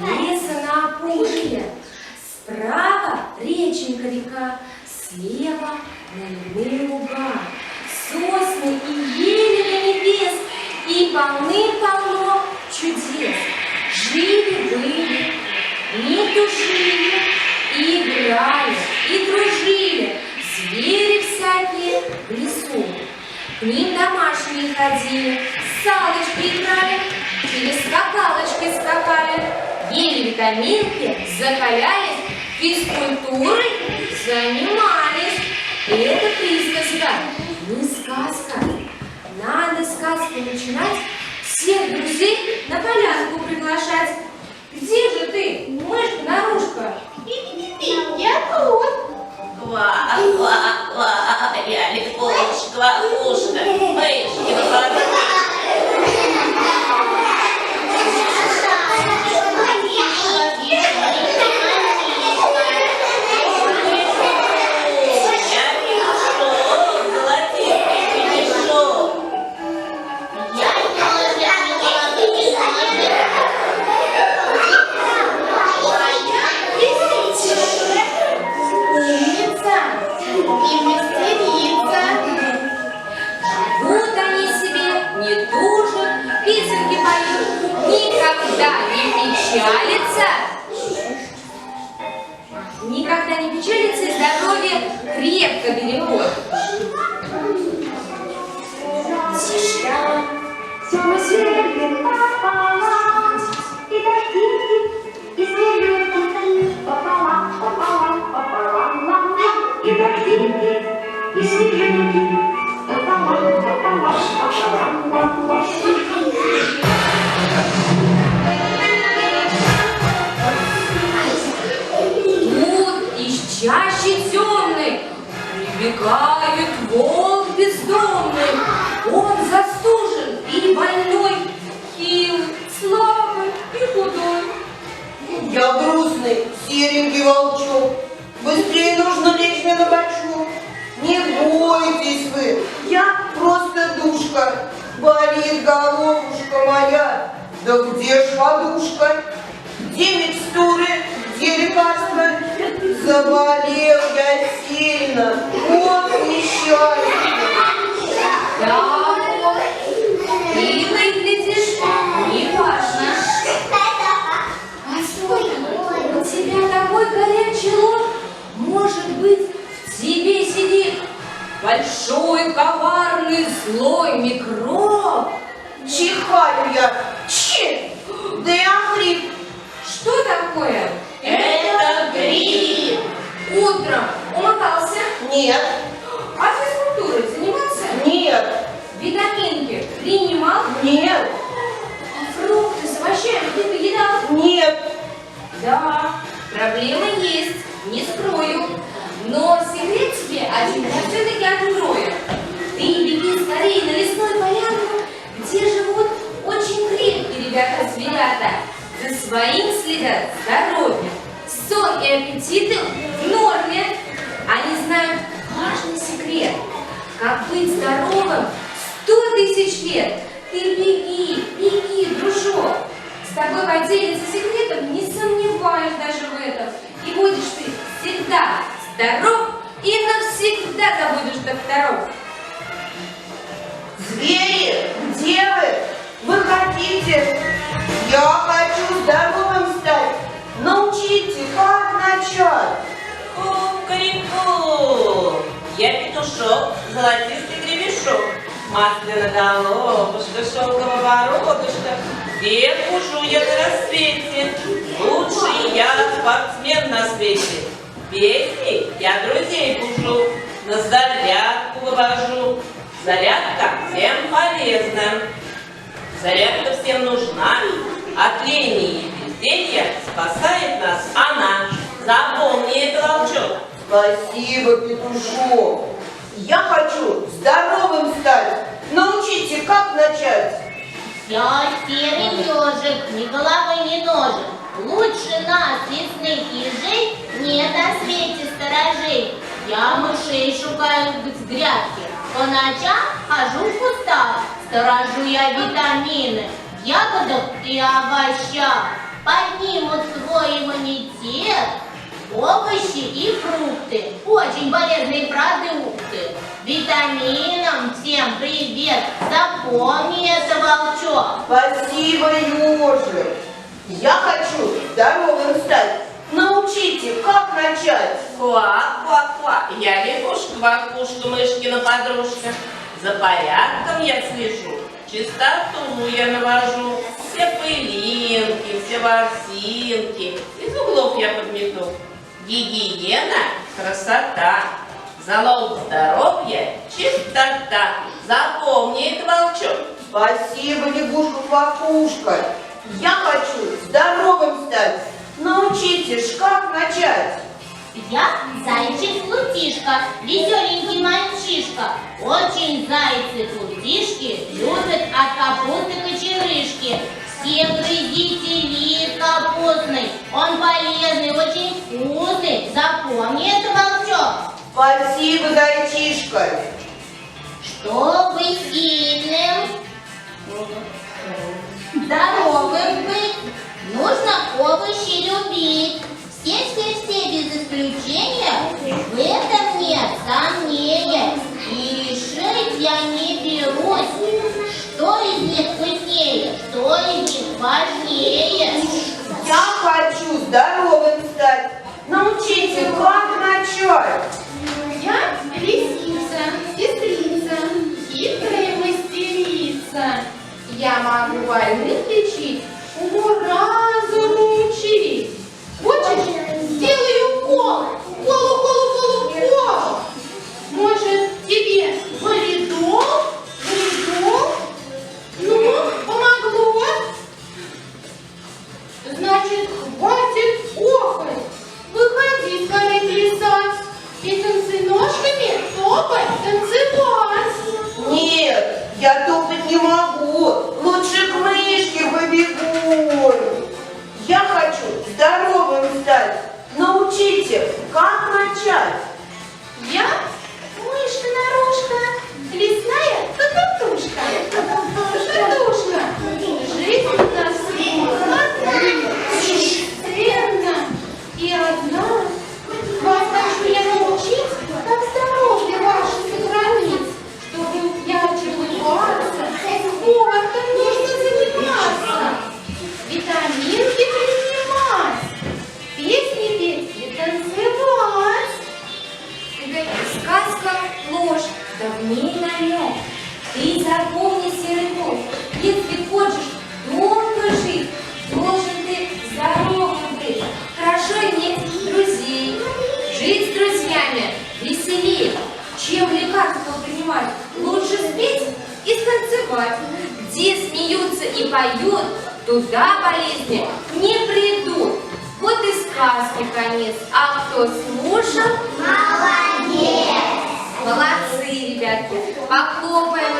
Леса на опушке, справа реченька река, слева наливные луга, сосны и ели до небес, и полным-полно чудес. Жили-были, не тужили, и играли, и дружили, звери всякие в лесу. К ним домашние ходили, с салочкой играли, или скакалочкой скакали, ели витаминки, закалялись, физкультурой занимались. И это присказка, не сказка. Надо сказку начинать, всех друзей на полянку приглашать. Где же ты, мышка-нарушка? Я тут. Ква-ква-ква, я легкош, квакушка, мышки выходят. Никогда не печалится, и здоровье крепко берегут. Все мы светим пополам, и дождики, и снежинки, пополам, пополам, пополам, и дождики, и снежинки, пополам, пополам, пополам. Тут из чащи темной прибегает волк бездомный. Он застужен и больной, хил, слабый и худой. Я грустный, серенький волчок. Быстрее нужно лечь мне на бочок. Не бойтесь вы, я просто душка. Болит головушка моя. Да где ж подушка? Где микстуры? Где лекарства? Заболел я сильно. Вот несчастье. Да, ты выглядишь неважно. Постой, у тебя такой горячий лоб, может быть, в тебе сидит большой, коварный, злой микроб. Чихаю я. Чи! Да я хрип. Что такое? Это гриб. Утром умывался? Нет. А физкультурой заниматься? Нет. Витаминки принимал? Нет. А фрукты с овощами ты поедал? Нет. Да, проблемы есть, не скрою. Но секрет тебе один я все-таки открою. Ты беги скорее на лесную полянку, где живут очень крепкие ребята-зверята. За своим следят здоровьем. Сон и аппетиты в норме. Они знают важный секрет. Как быть здоровым 100 000 лет. Ты беги, беги, дружок. С тобой поделиться секретом, не сомневаюсь даже в этом. И будешь ты всегда здоров и навсегда забудешь докторов. Звери, где вы? Вы хотите? Я хочу здоровым стать. Научите, как начать? Кукареку. Я петушок, золотистый гребешок, масляная головушка, шелковая бородушка. Всех бужу я на рассвете, лучший я спортсмен на свете. Песни я друзей бужу, на зарядку вывожу. Зарядка всем полезна. Зарядка всем нужна. От лени и безделья спасает нас она. Запомни это, волчок. Спасибо, петушок. Я хочу здоровым стать. Научите, как начать? Я серый ежик, ни головы, ни ножек. Лучше нас, лесных ежей, нет на свете сторожей. Я мышей шукаю быть в грядке. По ночам хожу в кустах, сторожу я витамины в ягодах и овощах. Поднимут свой иммунитет овощи и фрукты, очень полезные продукты. Витаминам всем привет, запомни это, волчок. Спасибо, ежик. Я хочу здоровым стать. Научите, как начать? Ква-ква-ква, я лягушка-квакушка, мышкина подружка. За порядком я слежу, чистоту я навожу. Все пылинки, все ворсинки из углов я подмету. Гигиена, красота, залог здоровья, чистота. Запомни это, волчок. Спасибо, лягушка-квакушка. Я хочу здоровым стать. Научите, как начать? Я зайчик-плутишка, веселенький мальчишка. Очень зайцы-плутишки любят от капусты кочерышки. Все грызите лист капустный, он полезный, очень вкусный. Запомни это, волчок. Спасибо, зайчишка. Чтобы сильным, здоровым быть, нужно овощи любить. Все без исключения, в этом нет сомнения. И решить я не берусь, что из них вкуснее, что из них важнее. Я хочу здоровым стать. Научите, как начать? Я лисица, сестрица, хитрая мастерица. Я могу больных лечить, уму-разуму учить. Хочешь, сделаю укол, укол. Может, тебе валидол? Ну, помогло? Значит, хватит охоть. Выходи скорее плясать и танценожками топать, танцевать. Нет, я топать не могу. Лучше к мышке побегу. Я хочу здоровым стать. Научите, как начать? Я мышка-нарушка, лесная кокотушка. Кокотушка. Жизнь у нас странна и одна. Вас хочу я научить, как здоровье ваше сохранить, чтобы ярче улыбаться, спортом нужно заниматься, витаминки принимать, песни петь и танцевать. Сказка ложь, давней намек. Ты запомни, серый волк, если хочешь долго жить, должен ты здоровым быть, хорошо иметь друзей, жить с друзьями веселее, чем лекарства принимать. Лучше спеть и станцевать. Где смеются и поют, туда болезни не придут. Вот и сказки конец. А кто слушал? Молодец! Молодцы, ребятки. Похлопаем